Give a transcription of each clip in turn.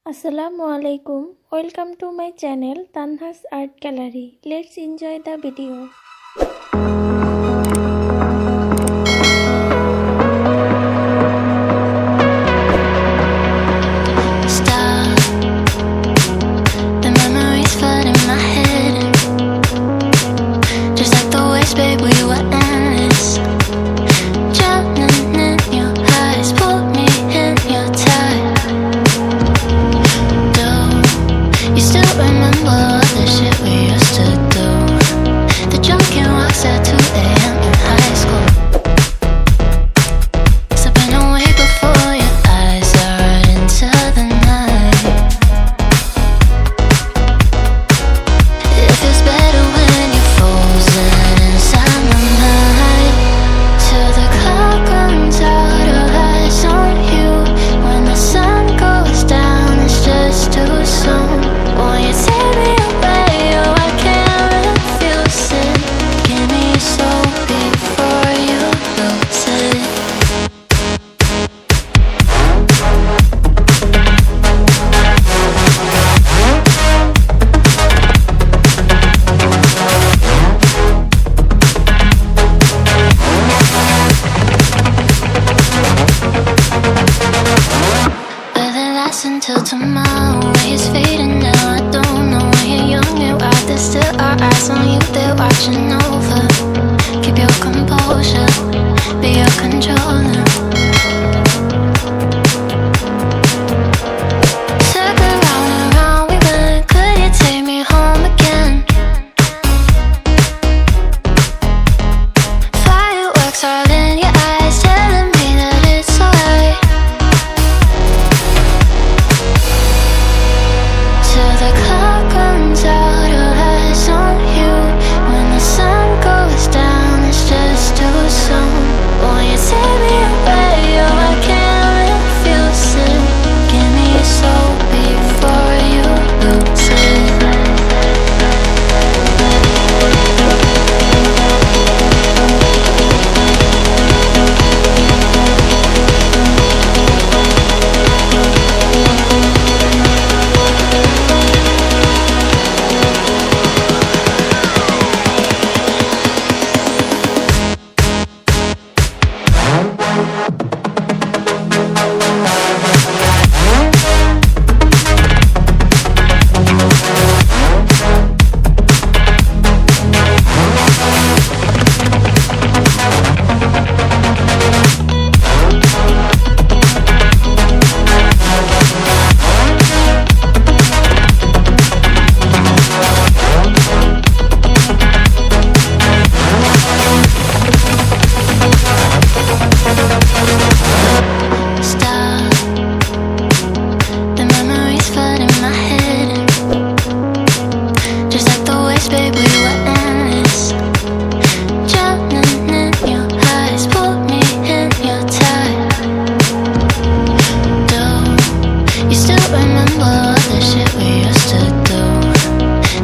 Assalamualaikum. Welcome to my channel Tanha's Art Gallery. Let's enjoy the video. Stop. The memories flood in my head. Just like the waves, babe, we were endless. Drowning in your eyes, pull me in your tide. You still remember all the shit we used to do? The drunken walks at 2 a.m. in high school. Slipping away before your eyes are right into the night. It feels better when you're frozen inside my mind. Till the clock runs out of eyes on you. When the sun goes down, it's just too soon. Won't you take me away? Oh, I can't refuse it. Give me your soul before you lose it. Will it last until tomorrow? It's fading now, I don't know. When you're young, you're out there, still our eyes on you, they're watching over. Keep your composure, be your controller. Circle round and round we went, could you take me home again? Fireworks all in your eyes, telling me that it's alright. Till the clock runs out of eyes on you. When the sun goes down, it's just too soon. Won't you take me away? Oh, I can't refuse it. Give me your soul before you lose it. Stop. The memories flood in my head. Just like the waves, babe, we were endless. Drowning in your eyes, pull me in your tide. You still remember all the shit we used to do?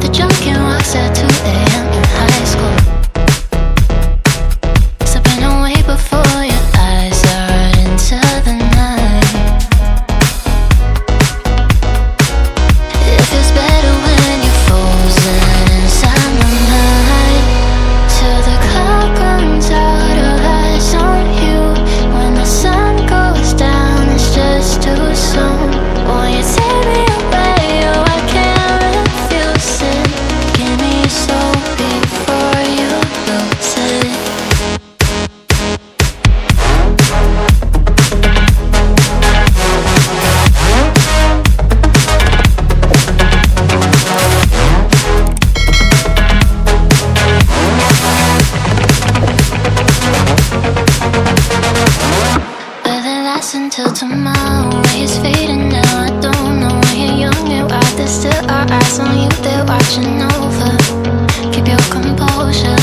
The drunken walks at 2 a.m. in high school. Slipping away before your eyes are right into the night. It feels better when you're frozen inside my mind. Till the clock runs out of eyes on you. When the sun goes down, it's just too soon. Won't you take me away? Oh, I can't refuse it. Give me your soul before you lose it. Will it last until tomorrow? It's fading now, I don't know. When you're young, you're out there, still our eyes on you, they're watching over. Keep your composure.